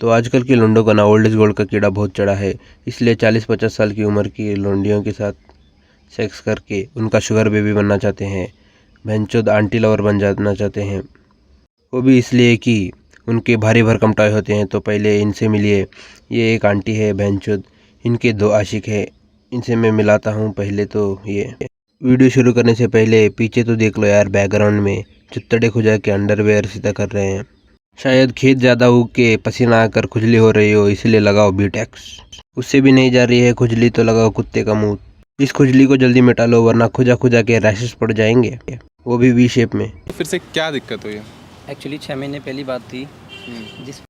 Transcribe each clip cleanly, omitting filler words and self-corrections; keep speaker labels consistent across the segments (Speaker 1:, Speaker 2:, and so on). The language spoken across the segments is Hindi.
Speaker 1: तो आजकल के लौंडों का ना ओल्ड इज गोल्ड का कीड़ा बहुत चढ़ा है, इसलिए 40-50 साल की उम्र की लौंडियों के साथ सेक्स करके उनका शुगर बेबी बनना चाहते हैं। भैंचोद आंटी लवर बन जाना चाहते हैं, वो भी इसलिए कि उनके भारी भरकम टॉय होते हैं। तो पहले इनसे मिलिए, ये एक आंटी है भैंचोद, इनके 2 आशिक है, इनसे मैं मिलाता हूँ। पहले तो ये वीडियो शुरू करने से पहले पीछे तो देख लो यार, बैकग्राउंड में चुत्तड़े खुजा के अंडरवेयर सीधा कर रहे हैं। शायद खेत ज़्यादा उग के पसीना आकर खुजली हो रही हो, इसलिए लगाओ बीटेक्स। उससे भी नहीं जा रही है खुजली तो लगाओ कुत्ते का मुंह। इस खुजली को जल्दी मिटा लो, वरना खुजा खुजा के रैशेस पड़ जाएंगे, वो भी वी शेप में।
Speaker 2: फिर से क्या दिक्कत हुई?
Speaker 3: एक्चुअली 6 महीने पहली बात थी जिस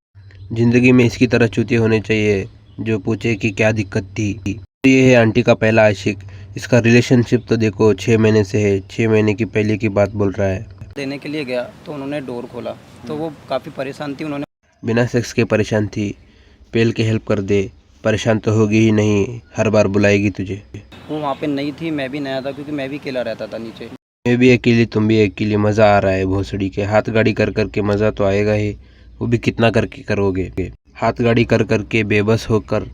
Speaker 1: जिंदगी में इसकी तरह चूते होने चाहिए जो पूछे कि क्या दिक्कत थी। तो ये है आंटी का पहला आशिक। इसका रिलेशनशिप तो देखो 6 महीने से है, 6 महीने की पहले की बात बोल रहा है।
Speaker 3: देने के लिए गया तो उन्होंने डोर खोला तो वो काफ़ी परेशान थी। उन्होंने
Speaker 1: बिना सेक्स के परेशान थी, पेल के हेल्प कर दे, परेशान तो होगी ही नहीं, हर बार बुलाएगी तुझे।
Speaker 3: वो वहाँ पे नई थी, मैं भी नया था क्योंकि मैं भी अकेला रहता था नीचे।
Speaker 1: मैं भी अकेली, तुम भी अकेली, मज़ा आ रहा है भोसड़ी के। हाथ गाड़ी कर करके मज़ा तो आएगा ही, वो भी कितना करके करोगे। हाथ गाड़ी कर करके बेबस होकर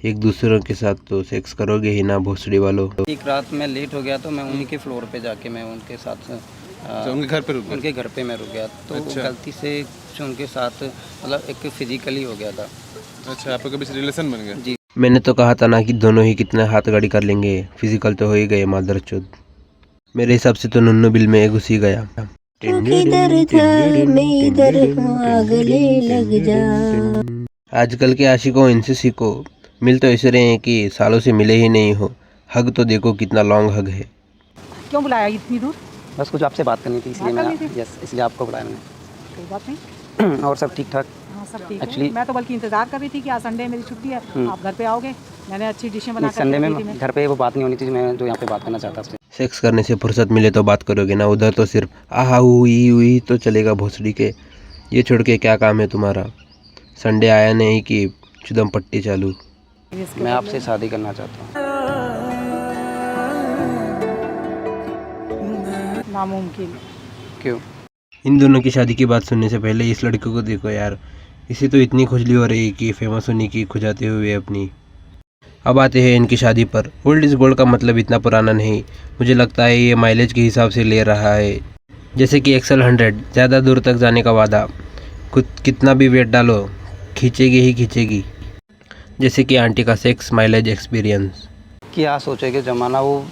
Speaker 1: एक दूसरों के साथ तो सेक्स करोगे ही ना भोसड़ी वालों।
Speaker 3: एक रात मैं लेट हो गया तो मैं उन्हीं के फ्लोर पे जाके मैं उनके साथ
Speaker 2: उनके घर पे रुक गए?
Speaker 3: उनके घर पे मैं रुक गया तो
Speaker 2: अच्छा।
Speaker 3: गलती से कुछ उनके साथ मतलब एक फिजिकली हो गया था।
Speaker 2: अच्छा, आपका कभी रिलेशन बन गया?
Speaker 3: जी
Speaker 1: मैंने तो कहा था ना कि दोनों ही कितना हाथ गाड़ी कर लेंगे, फिजिकल तो हो ही गए मादरचोद। मेरे हिसाब से तो नुन्नू बिल में घुस ही गया। आजकल के आशिकों, इनसे सीखो। मिल तो ऐसे रहे हैं कि सालों से मिले ही नहीं हो। हग तो देखो कितना लॉन्ग हग है।
Speaker 4: क्यों बुलाया इतनी दूर?
Speaker 3: बस कुछ आपसे बात करनी थी इसलिए
Speaker 4: बात
Speaker 3: मैं
Speaker 4: करनी थी?
Speaker 3: यस इसलिए आपको बुलाया मैंने।
Speaker 4: कोई बात नहीं,
Speaker 3: और सब ठीक ठाक?
Speaker 4: हाँ सब ठीक है।
Speaker 3: Actually-
Speaker 4: मैं तो बल्कि इंतजार कर रही थी कि आज संडे मेरी छुट्टी है, आप घर पे आओगे। मैंने अच्छी डिशें बना
Speaker 3: नहीं,
Speaker 4: कर
Speaker 3: संडे
Speaker 4: रखी थी
Speaker 3: में
Speaker 4: मैं।
Speaker 3: घर पे वो बात नहीं होनी थी मैं जो यहाँ पे बात करना चाहता था।
Speaker 1: सेक्स करने से फुर्सत मिले तो बात करोगे ना, उधर तो सिर्फ आहा हुई हुई तो चलेगा भोसड़ी के। ये छोड़ के क्या काम है तुम्हारा? संडे आया नहीं कि चुदम पट्टी चालू।
Speaker 3: मैं आपसे शादी करना चाहता हूँ।
Speaker 4: नामुमकिन।
Speaker 3: क्यों?
Speaker 1: इन दोनों की शादी की बात सुनने से पहले इस लड़के को देखो यार, इसे तो इतनी खुजली हो रही है कि फेमस होने की खुजाते हुए अपनी। अब आते हैं इनकी शादी पर। ओल्ड इज गोल्ड का मतलब इतना पुराना नहीं, मुझे लगता है ये माइलेज के हिसाब से ले रहा है। जैसे कि एक्सल 100, ज़्यादा दूर तक जाने का वादा, कितना भी वेट डालो खींचेगी ही खींचेगी। जैसे कि आंटी का सेक्स माइलेज एक्सपीरियंस।
Speaker 3: क्या सोचेगा जमाना, वो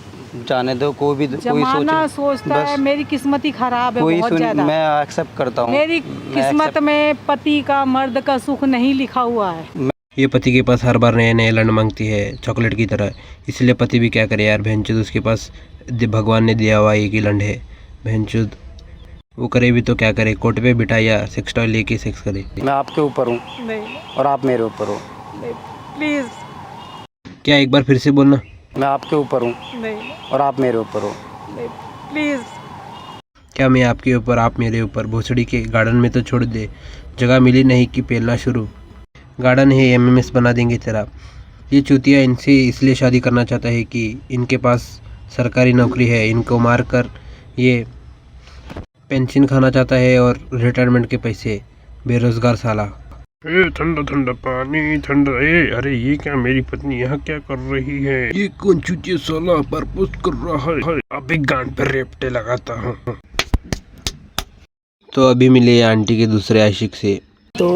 Speaker 3: जाने दो। कोई भी कोई
Speaker 4: जमाना सोचता है
Speaker 3: बस
Speaker 4: मेरी किस्मत ही खराब है
Speaker 3: कोई
Speaker 4: बहुत ज्यादा।
Speaker 3: मैं एक्सेप्ट करता हूँ।
Speaker 4: मेरी किस्मत में पति का, मर्द का सुख नहीं लिखा हुआ है।
Speaker 1: ये पति के पास हर बार नए नए लंड मांगती है, चॉकलेट की तरह। इसलिए पति भी क्या करे यार, बहनचोद उसके पास भगवान ने दिया हुआ एक ही लंड है। बहनचोद वो करे भी तो क्या करे, कोर्ट पे बिठा या सेक्स टॉय लेके सेक्स करे।
Speaker 3: मैं आपके ऊपर हूँ
Speaker 4: नहीं
Speaker 3: और आप मेरे ऊपर हो।
Speaker 4: प्लीज
Speaker 1: क्या एक बार फिर से बोलना?
Speaker 3: मैं आपके ऊपर हूँ
Speaker 4: नहीं
Speaker 3: और आप मेरे ऊपर हो।
Speaker 4: प्लीज।
Speaker 1: क्या मैं आपके ऊपर, आप मेरे ऊपर? भोसड़ी के गार्डन में तो छोड़ दे, जगह मिली नहीं कि पेलना शुरू। गार्डन है, एमएमएस बना देंगे तेरा। ये चूतिया इनसे इसलिए शादी करना चाहता है कि इनके पास सरकारी नौकरी है, इनको मार कर ये पेंशन खाना चाहता है और रिटायरमेंट के पैसे। बेरोजगार साला।
Speaker 5: ठंडा ठंडा पानी ठंडा। अरे ये क्या, मेरी पत्नी यहाँ क्या कर रही है? ये कौन चूतिया साला प्रपोज कर रहा है? अभी गांड पर रेपटे लगाता हूँ।
Speaker 1: तो अभी मिले आंटी के दूसरे आशिक से।
Speaker 6: तो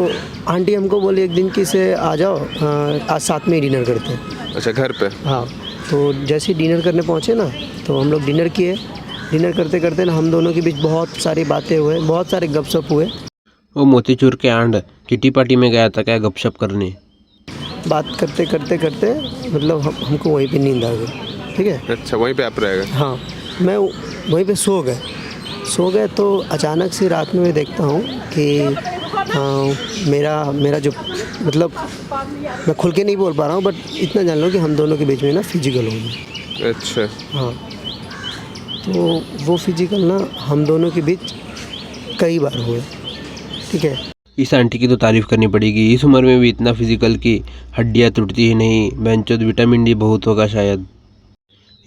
Speaker 6: आंटी हमको बोली एक दिन कि से आ जाओ, आज साथ में ही डिनर करते हैं।
Speaker 2: अच्छा, घर पे?
Speaker 6: हाँ, तो जैसे ही डिनर करने पहुँचे ना, तो हम लोग डिनर किए। डिनर करते करते ना हम दोनों के बीच बहुत सारी बातें हुए, बहुत सारे गपशप हुए।
Speaker 1: वो मोतीचूर के आंड किटी पार्टी में गया था क्या गपशप करने?
Speaker 6: बात करते करते करते मतलब हमको वहीं पे नींद आ गई। ठीक है।
Speaker 2: अच्छा, वहीं पे आप रह गए?
Speaker 6: हाँ, मैं वहीं पे सो गए तो अचानक से रात में मैं देखता हूँ कि मेरा जो मतलब मैं खुल के नहीं बोल पा रहा हूँ, बट इतना जान लो कि हम दोनों के बीच में ना फिजिकल हो गया।
Speaker 2: अच्छा।
Speaker 6: हाँ, तो वो फिजिकल ना हम दोनों के बीच कई बार हुए। ठीक है।
Speaker 1: इस आंटी की तो तारीफ करनी पड़ेगी, इस उम्र में भी इतना फिजिकल की हड्डियाँ टूटती ही नहीं। बेंचोद विटामिन डी बहुत होगा शायद।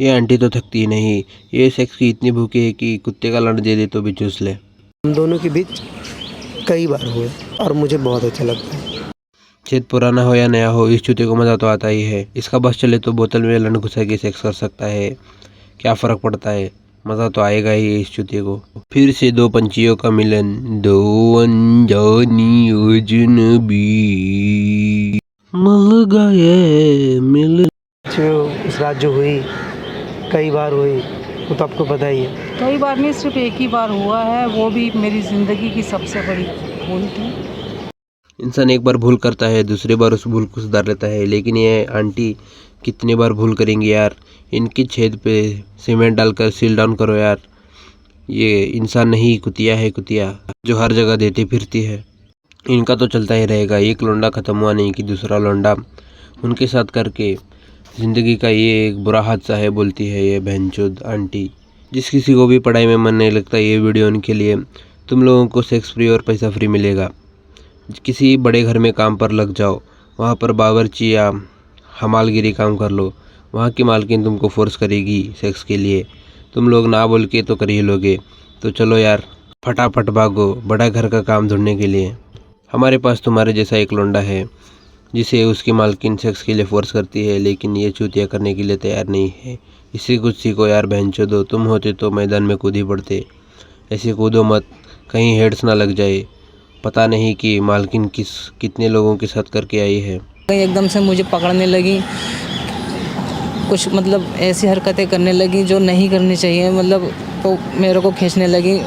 Speaker 1: ये आंटी तो थकती ही नहीं, ये सेक्स की इतनी भूखी है कि कुत्ते का लड़ दे दे तो भी चूस ले।
Speaker 6: हम दोनों के बीच कई बार हुए और मुझे बहुत अच्छा लगता है।
Speaker 1: छेद पुराना हो या नया हो, इस चूते को मज़ा तो आता ही है। इसका बस चले तो बोतल में लंड घुसा के सेक्स कर सकता है, क्या फ़र्क पड़ता है, मज़ा तो आएगा ही इस चूते को। फिर से दो पंछियों का मिलन, दो अनजानी अजनबी मिल गए मिल।
Speaker 6: जो इस रात जो हुई कई बार हुई, वो तो आपको पता ही है।
Speaker 4: कई बार नहीं, सिर्फ एक ही बार हुआ है, वो भी मेरी ज़िंदगी की सबसे बड़ी भूल थी।
Speaker 1: इंसान एक बार भूल करता है, दूसरी बार उस भूल को सुधार लेता है, लेकिन ये आंटी कितनी बार भूल करेंगी यार। इनकी छेद पे सीमेंट डालकर सील डाउन करो यार। ये इंसान नहीं, कुतिया है, कुतिया जो हर जगह देती फिरती है। इनका तो चलता ही रहेगा, एक लौंडा ख़त्म हुआ नहीं कि दूसरा लौंडा उनके साथ करके ज़िंदगी का ये एक बुरा हादसा है, बोलती है ये बहनचोद आंटी। जिस किसी को भी पढ़ाई में मन नहीं लगता, ये वीडियो उनके लिए। तुम लोगों को सेक्स फ्री और पैसा फ्री मिलेगा। किसी बड़े घर में काम पर लग जाओ, वहाँ पर बावर्ची या हमालगिरी काम कर लो, वहाँ की मालकिन तुमको फोर्स करेगी सेक्स के लिए, तुम लोग ना बोल के तो कर ही लोगे। तो चलो यार, फटाफट भागो बड़ा घर का काम ढूंढने के लिए। हमारे पास तुम्हारे जैसा एक लौंडा है जिसे उसकी मालकिन सेक्स के लिए फोर्स करती है, लेकिन ये चूतिया करने के लिए तैयार नहीं है। इससे कुछ सीखो यार बहनचोदो, तुम होते तो मैदान में कूद ही पड़ते। ऐसे कूदो मत, कहीं हेड्स ना लग जाए। पता नहीं कि मालकिन कितने लोगों के साथ करके आई है।
Speaker 7: एकदम से मुझे पकड़ने लगी, कुछ मतलब ऐसी हरकतें करने लगी जो नहीं करनी चाहिए, मतलब तो मेरे को खींचने लगी।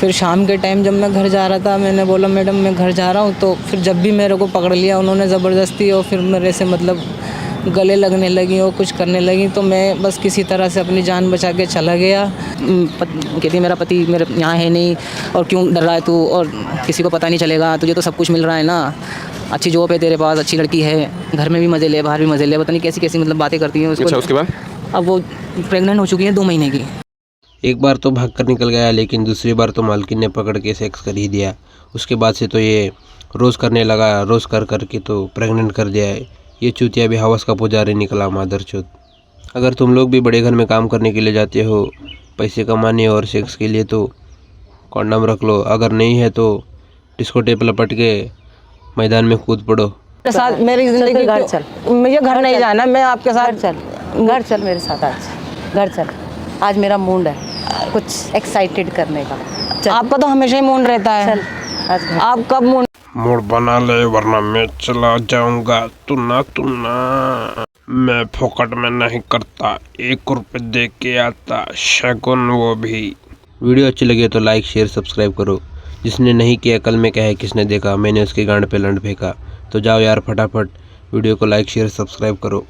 Speaker 7: फिर शाम के टाइम जब मैं घर जा रहा था, मैंने बोला मैडम मैं घर जा रहा हूँ, तो फिर जब भी मेरे को पकड़ लिया उन्होंने ज़बरदस्ती, और फिर मेरे से मतलब गले लगने लगी और कुछ करने लगी। तो मैं बस किसी तरह से अपनी जान बचा के चला गया। कहती मेरा पति मेरे यहाँ है नहीं, और क्यों डर रहा है तू, और किसी को पता नहीं चलेगा, तुझे तो सब कुछ मिल रहा है ना, अच्छी जॉब है तेरे पास, अच्छी लड़की है, घर में भी मज़े ले, बाहर भी मज़े ले, पता नहीं कैसी कैसी मतलब बातें करती हैं उसको।
Speaker 2: अच्छा, उसके बाद
Speaker 7: अब वो प्रेग्नेंट हो चुकी है 2 महीने की।
Speaker 1: एक बार तो भाग कर निकल गया, लेकिन दूसरी बार तो मालकिन ने पकड़ के सेक्स कर ही दिया। उसके बाद से तो ये रोज़ करने लगा, रोज़ कर करके तो प्रेग्नेंट कर दिया है। ये चूतिया भी हवस का पुजारी निकला, मादरचोद। अगर तुम लोग भी बड़े घर में काम करने के लिए जाते हो, पैसे कमाने और सेक्स के लिए, तो कॉन्डम रख लो। अगर नहीं है तो डिस्को टेप लपट के मैदान में कूद पड़ो।
Speaker 7: मेरे साथ मेरी ज़िंदगी
Speaker 8: घर चल,
Speaker 7: मुझे घर नहीं जाना, मैं आपके साथ
Speaker 8: घर चल मेरे साथ, आज घर चल। आज मेरा मूड है कुछ एक्साइटेड करने का। चल,
Speaker 7: आपका तो हमेशा ही मूड रहता है।
Speaker 8: चल आज घर।
Speaker 7: आप कब मूड
Speaker 5: मूड बना ले, वरना मैं चला जाऊंगा। तू ना मैं फोकट में नहीं करता, 1 रुपये दे के आता, शगुन वो भी।
Speaker 1: वीडियो अच्छी लगे तो लाइक शेयर सब्सक्राइब करो। जिसने नहीं किया कल में क्या है किसने देखा, मैंने उसके गांड पे लंड फेंका। तो जाओ यार फटाफट वीडियो को लाइक शेयर सब्सक्राइब करो।